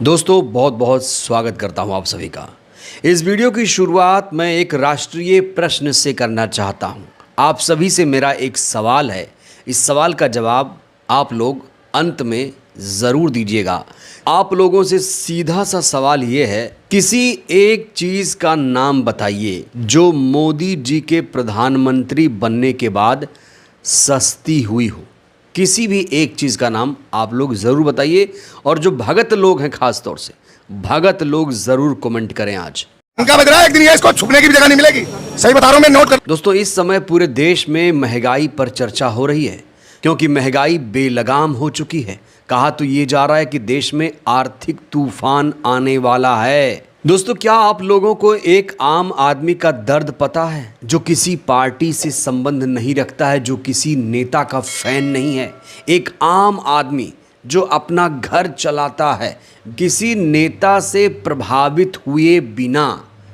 दोस्तों बहुत बहुत स्वागत करता हूं आप सभी का। इस वीडियो की शुरुआत मैं एक राष्ट्रीय प्रश्न से करना चाहता हूं। आप सभी से मेरा एक सवाल है। इस सवाल का जवाब आप लोग अंत में ज़रूर दीजिएगा। आप लोगों से सीधा सा सवाल ये है, किसी एक चीज़ का नाम बताइए जो मोदी जी के प्रधानमंत्री बनने के बाद सस्ती हुई हो। किसी भी एक चीज़ का नाम आप लोग ज़रूर बताइए, और जो भगत लोग हैं, खास तौर से भगत लोग ज़रूर कमेंट करें। आज डंका बज रहा है, एक दिन ये इसको छुपने की भी जगह नहीं मिलेगी। सही बता रहा हूं मैं, नोट कर। दोस्तों, इस समय पूरे देश में महंगाई पर चर्चा हो रही है, क्योंकि महंगाई बेलगाम हो चुकी है। कहा तो ये जा रहा है कि देश में आर्थिक तूफान आने वाला है। दोस्तों, क्या आप लोगों को एक आम आदमी का दर्द पता है, जो किसी पार्टी से संबंध नहीं रखता है, जो किसी नेता का फैन नहीं है? एक आम आदमी जो अपना घर चलाता है, किसी नेता से प्रभावित हुए बिना,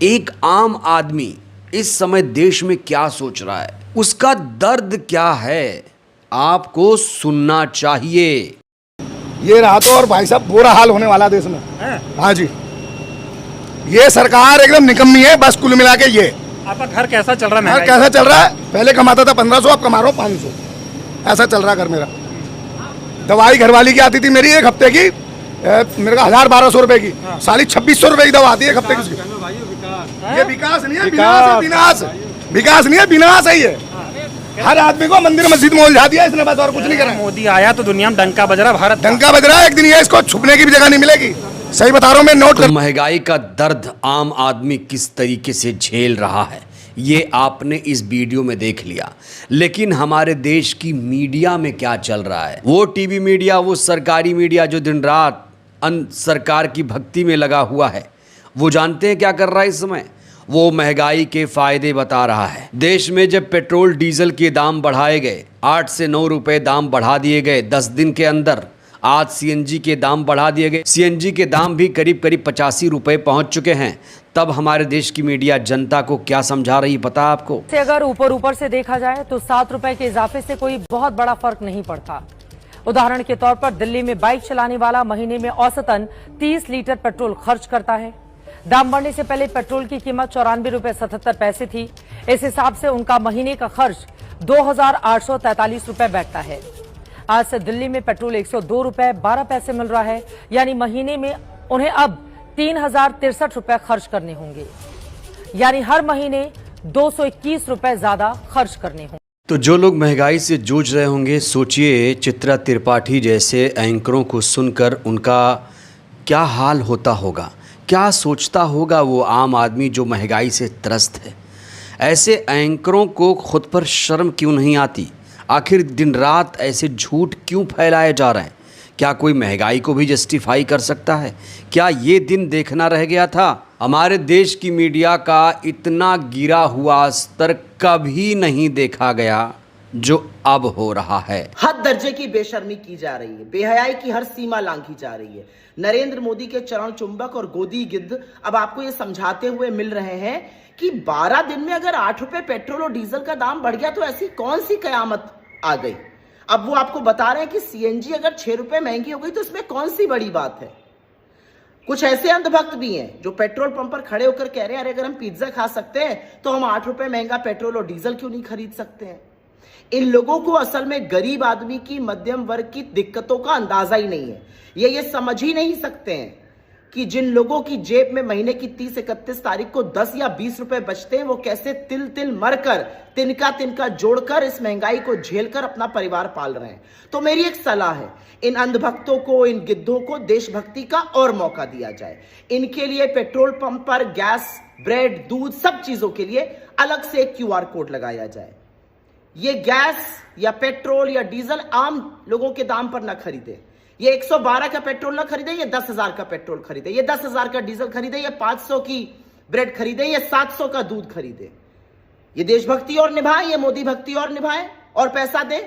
एक आम आदमी इस समय देश में क्या सोच रहा है, उसका दर्द क्या है, आपको सुनना चाहिए। ये रहा तो, और भाई साहब बुरा हाल होने वाला देश में। हाँ जी, ये सरकार एकदम निकम्मी है। बस कुल मिला के ये आपका घर कैसा चल रहा है? घर कैसा चल रहा है? पहले कमाता था 1500, अब कमा रहा हूँ 500। ऐसा चल रहा घर मेरा। दवाई घरवाली की आती थी मेरी एक हफ्ते की, मेरे का 1000-1200 रुपए की। साली 2600 रुपए की दवा आती है एक हफ्ते की। ये विकास नहीं है, विनाश है। विनाश विकास नहीं है, विनाश है ये। हर आदमी को मंदिर मस्जिद में उलझा दिया इसने, बस और कुछ नहीं करा। मोदी आया तो दुनिया में डंका बज रहा, भारत डंका बज रहा है, एक दिन ये इसको छुपने की भी जगह नहीं मिलेगी। सही बता रहा हूं मैं, नोट कर। महंगाई का दर्द आम आदमी किस तरीके से झेल रहा है, ये आपने इस वीडियो में देख लिया। लेकिन हमारे देश की मीडिया में क्या चल रहा है? वो टीवी मीडिया, वो सरकारी मीडिया जो दिन रात सरकार की भक्ति में लगा हुआ है, वो जानते हैं क्या कर रहा है इस समय? वो महंगाई के फायदे बता रहा है। देश में जब पेट्रोल डीजल के दाम बढ़ाए गए, 8 से 9 रुपए दाम बढ़ा दिए गए 10 दिन के अंदर। आज सीएनजी के दाम बढ़ा दिए गए, सीएनजी के दाम भी करीब 85 रुपए पहुंच चुके हैं। तब हमारे देश की मीडिया जनता को क्या समझा रही, पता आपको? अगर ऊपर से देखा जाए तो 7 रुपए के इजाफे से कोई बहुत बड़ा फर्क नहीं पड़ता। उदाहरण के तौर पर दिल्ली में बाइक चलाने वाला महीने में औसतन 30 लीटर पेट्रोल खर्च करता है। दाम बढ़ने से पहले पेट्रोल की कीमत 94 रुपए 77 पैसे थी। इस हिसाब से उनका महीने का खर्च 2843 रुपए बैठता है। आज से दिल्ली में पेट्रोल 102 रुपए 12 पैसे मिल रहा है, यानी महीने में उन्हें अब 3063 रुपए खर्च करने होंगे, यानी हर महीने 221 रुपए ज्यादा खर्च करने होंगे। तो जो लोग महंगाई से जूझ रहे होंगे, सोचिए चित्रा त्रिपाठी जैसे एंकरों को सुनकर उनका क्या हाल होता होगा, क्या सोचता होगा वो आम आदमी जो महंगाई से त्रस्त है। ऐसे एंकरों को खुद पर शर्म क्यों नहीं आती? आखिर दिन रात ऐसे झूठ क्यों फैलाए जा रहे हैं? क्या कोई महंगाई को भी जस्टिफाई कर सकता है? क्या ये दिन देखना रह गया था? हमारे देश की मीडिया का इतना गिरा हुआ स्तर कभी नहीं देखा गया जो अब हो रहा है। हद दर्जे की बेशर्मी की जा रही है, बेहयाई की हर सीमा लांघी जा रही है। नरेंद्र मोदी के चरण चुंबक और गोदी गिद्ध अब आपको ये समझाते हुए मिल रहे हैं कि 12 दिन में अगर 8 रुपए पेट्रोल और डीजल का दाम बढ़ गया तो ऐसी कौन सी कयामत आ गई। अब वो आपको बता रहे हैं कि सीएनजी अगर 6 रुपए महंगी हो गई तो इसमें कौन सी बड़ी बात है। कुछ ऐसे अंधभक्त भी हैं जो पेट्रोल पंप पर खड़े होकर कह रहे हैं, अरे अगर हम पिज्जा खा सकते हैं तो हम 8 रुपए महंगा पेट्रोल और डीजल क्यों नहीं खरीद सकते हैं। इन लोगों को असल में गरीब आदमी की, मध्यम वर्ग की दिक्कतों का अंदाजा ही नहीं है। ये समझ ही नहीं सकते हैं कि जिन लोगों की जेब में महीने की 30-31 तारीख को 10 या 20 रुपए बचते हैं, वो कैसे तिल तिल मरकर, तिनका तिनका जोड़कर इस महंगाई को झेलकर अपना परिवार पाल रहे हैं। तो मेरी एक सलाह है, इन अंधभक्तों को, इन गिद्धों को देशभक्ति का और मौका दिया जाए। इनके लिए पेट्रोल पंप पर गैस, ब्रेड, दूध, सब चीजों के लिए अलग से एक QR कोड लगाया जाए। ये गैस या पेट्रोल या डीजल आम लोगों के दाम पर ना खरीदे। ये 112 का पेट्रोल ना खरीदे, ये 10,000 का पेट्रोल खरीदे, ये 10,000 का डीजल खरीदे, ये 500 की ब्रेड खरीदे, ये 700 का दूध खरीदे। ये देशभक्ति और निभाए, ये मोदी भक्ति और निभाए और पैसा दे।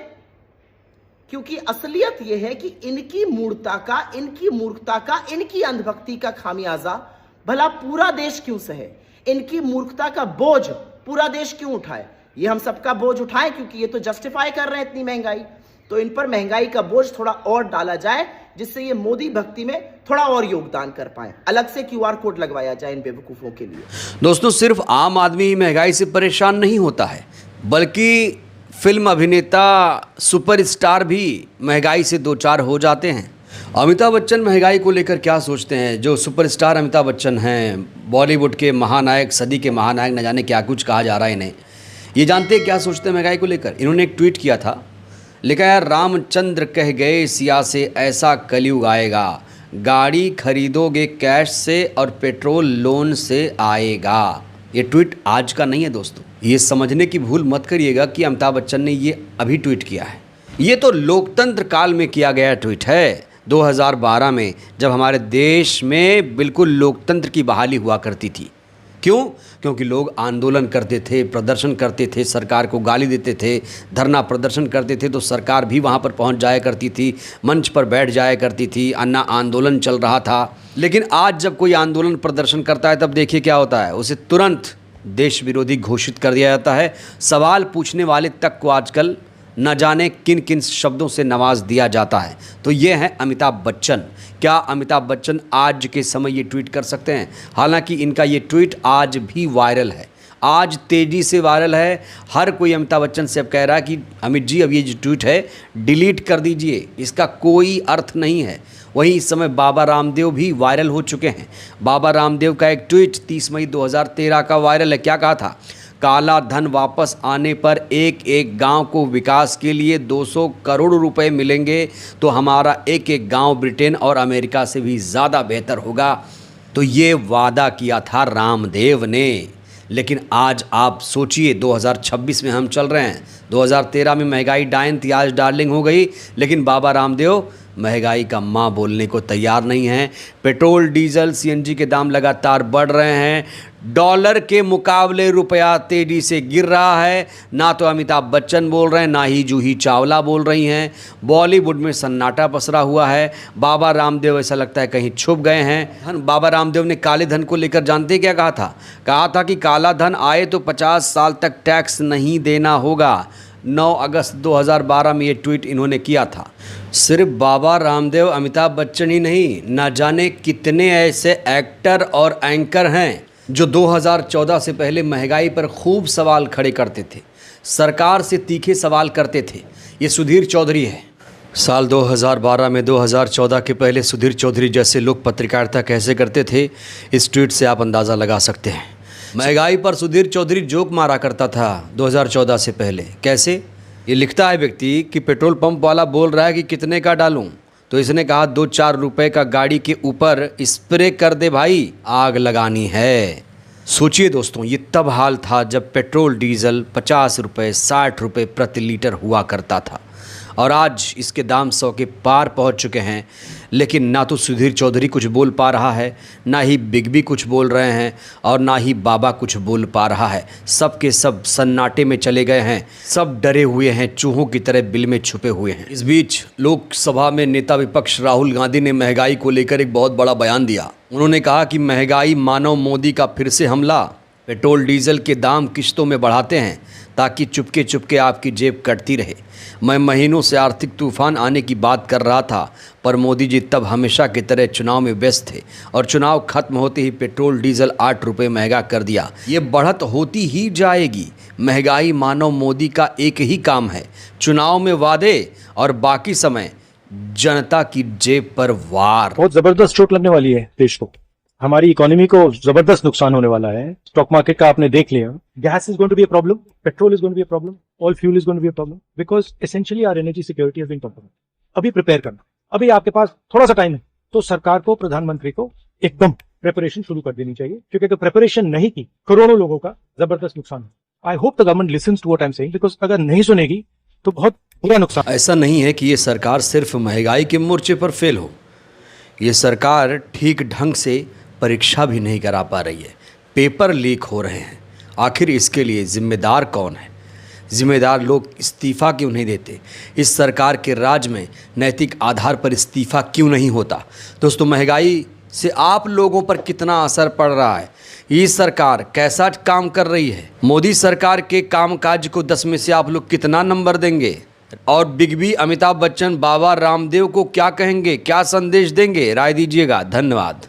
क्योंकि असलियत यह है कि इनकी मूर्खता का, इनकी मूर्खता का, इनकी अंधभक्ति का खामियाजा भला पूरा देश क्यों सहे। इनकी मूर्खता का बोझ पूरा देश क्यों उठाए। ये हम सबका बोझ उठाएं, क्योंकि ये तो जस्टिफाई कर रहे हैं इतनी महंगाई। तो इन पर महंगाई का बोझ थोड़ा और डाला जाए, जिससे ये मोदी भक्ति में थोड़ा और योगदान कर पाए। अलग से क्यूआर कोड लगवाया जाए इन बेवकूफों के लिए। दोस्तों, सिर्फ आम आदमी महंगाई से परेशान नहीं होता है, बल्कि फिल्म अभिनेता सुपरस्टार भी महंगाई से दो चार हो जाते हैं। अमिताभ बच्चन महंगाई को लेकर क्या सोचते हैं? जो सुपरस्टार अमिताभ बच्चन हैं, बॉलीवुड के महानायक, सदी के महानायक, न जाने क्या कुछ कहा जा रहा है इन्हें, ये जानते हैं क्या सोचते हैं महंगाई को लेकर? इन्होंने एक ट्वीट किया था, लिखा यार, रामचंद्र कह गए सिया से ऐसा कलयुग आएगा, गाड़ी खरीदोगे कैश से और पेट्रोल लोन से आएगा। ये ट्वीट आज का नहीं है दोस्तों, ये समझने की भूल मत करिएगा कि अमिताभ बच्चन ने ये अभी ट्वीट किया है। ये तो लोकतंत्र काल में किया गया ट्वीट है, 2012 में, जब हमारे देश में बिल्कुल लोकतंत्र की बहाली हुआ करती थी। क्यों? क्योंकि लोग आंदोलन करते थे, प्रदर्शन करते थे, सरकार को गाली देते थे, धरना प्रदर्शन करते थे, तो सरकार भी वहाँ पर पहुँच जाया करती थी, मंच पर बैठ जाया करती थी, अन्ना आंदोलन चल रहा था। लेकिन आज जब कोई आंदोलन प्रदर्शन करता है, तब देखिए क्या होता है, उसे तुरंत देश विरोधी घोषित कर दिया जाता है। सवाल पूछने वाले तक को आजकल न जाने किन किन शब्दों से नवाज दिया जाता है। तो ये हैं अमिताभ बच्चन। क्या अमिताभ बच्चन आज के समय ये ट्वीट कर सकते हैं? हालांकि इनका ये ट्वीट आज भी वायरल है, आज तेज़ी से वायरल है। हर कोई अमिताभ बच्चन से अब कह रहा है कि अमित जी, अब ये जो ट्वीट है डिलीट कर दीजिए, इसका कोई अर्थ नहीं है। वहीं इस समय बाबा रामदेव भी वायरल हो चुके हैं। बाबा रामदेव का एक ट्वीट 30 मई 2013 का वायरल है। क्या कहा था? काला धन वापस आने पर एक एक गांव को विकास के लिए 200 करोड़ रुपए मिलेंगे, तो हमारा एक एक गांव ब्रिटेन और अमेरिका से भी ज़्यादा बेहतर होगा। तो ये वादा किया था रामदेव ने। लेकिन आज आप सोचिए, 2026 में हम चल रहे हैं, 2013 में महंगाई डायन थी, आज डार्लिंग हो गई। लेकिन बाबा रामदेव महंगाई का माँ बोलने को तैयार नहीं हैं। पेट्रोल, डीजल, सीएनजी के दाम लगातार बढ़ रहे हैं। डॉलर के मुकाबले रुपया तेज़ी से गिर रहा है। ना तो अमिताभ बच्चन बोल रहे हैं, ना ही जूही चावला बोल रही हैं। बॉलीवुड में सन्नाटा पसरा हुआ है। बाबा रामदेव ऐसा लगता है कहीं छुप गए हैं। बाबा रामदेव ने काले धन को लेकर जानते क्या कहा था? कहा था कि काला धन आए तो 50 साल तक टैक्स नहीं देना होगा। 9 अगस्त 2012 में ये ट्वीट इन्होंने किया था। सिर्फ बाबा रामदेव, अमिताभ बच्चन ही नहीं, ना जाने कितने ऐसे एक्टर और एंकर हैं जो 2014 से पहले महंगाई पर खूब सवाल खड़े करते थे, सरकार से तीखे सवाल करते थे। ये सुधीर चौधरी है। साल 2012 में 2014 के पहले सुधीर चौधरी जैसे लोग पत्रकारिता कैसे करते थे, इस ट्वीट से आप अंदाज़ा लगा सकते हैं। महंगाई पर सुधीर चौधरी जोक मारा करता था 2014 से पहले। कैसे? ये लिखता है व्यक्ति कि पेट्रोल पंप वाला बोल रहा है कि कितने का डालूं, तो इसने कहा 2-4 रुपए का गाड़ी के ऊपर स्प्रे कर दे भाई, आग लगानी है। सोचिए दोस्तों, ये तब हाल था जब पेट्रोल डीजल 50 रुपये 60 रुपये प्रति लीटर हुआ करता था, और आज इसके दाम 100 के पार पहुंच चुके हैं। लेकिन ना तो सुधीर चौधरी कुछ बोल पा रहा है, ना ही बिग बी कुछ बोल रहे हैं, और ना ही बाबा कुछ बोल पा रहा है। सब के सब सन्नाटे में चले गए हैं। सब डरे हुए हैं, चूहों की तरह बिल में छुपे हुए हैं। इस बीच लोकसभा में नेता विपक्ष राहुल गांधी ने महंगाई को लेकर एक बहुत बड़ा बयान दिया। उन्होंने कहा कि महंगाई मानव मोदी का फिर से हमला। पेट्रोल डीजल के दाम किश्तों में बढ़ाते हैं ताकि चुपके चुपके आपकी जेब कटती रहे। मैं महीनों से आर्थिक तूफान आने की बात कर रहा था, पर मोदी जी तब हमेशा की तरह चुनाव में व्यस्त थे, और चुनाव खत्म होते ही पेट्रोल डीजल 8 रुपये महंगा कर दिया। ये बढ़त होती ही जाएगी। महंगाई मानव मोदी का एक ही काम है, चुनाव में वादे और बाकी समय जनता की जेब पर वार। बहुत जबरदस्त चोट लगने वाली है देश को, हमारी इकोनॉमी को जबरदस्त नुकसान होने वाला है। स्टॉक मार्केट का आपने देख लिया, gas is going to be a problem, petrol is going to be a problem, all fuel is going to be a problem, because essentially our energy security has been compromised. अभी prepare करना, अभी आपके पास थोड़ा सा time है, तो सरकार को, प्रधानमंत्री को एकदम प्रिपरेशन शुरू कर देनी चाहिए, क्योंकि अगर प्रिपरेशन नहीं की, करोड़ों लोगों का जबरदस्त नुकसान है। I hope the government listens to what I am saying, because अगर नहीं सुनेगी तो बहुत बुरा नुकसान। ऐसा नहीं है कि ये सरकार सिर्फ महंगाई के मोर्चे पर फेल हो, ये सरकार ठीक ढंग से परीक्षा भी नहीं करा पा रही है। पेपर लीक हो रहे हैं। आखिर इसके लिए जिम्मेदार कौन है? जिम्मेदार लोग इस्तीफ़ा क्यों नहीं देते? इस सरकार के राज में नैतिक आधार पर इस्तीफ़ा क्यों नहीं होता? दोस्तों, महंगाई से आप लोगों पर कितना असर पड़ रहा है? ये सरकार कैसा काम कर रही है? मोदी सरकार के कामकाज को 10 में से आप लोग कितना नंबर देंगे? और बिग बी अमिताभ बच्चन बाबा रामदेव को क्या कहेंगे, क्या संदेश देंगे, राय दीजिएगा। धन्यवाद।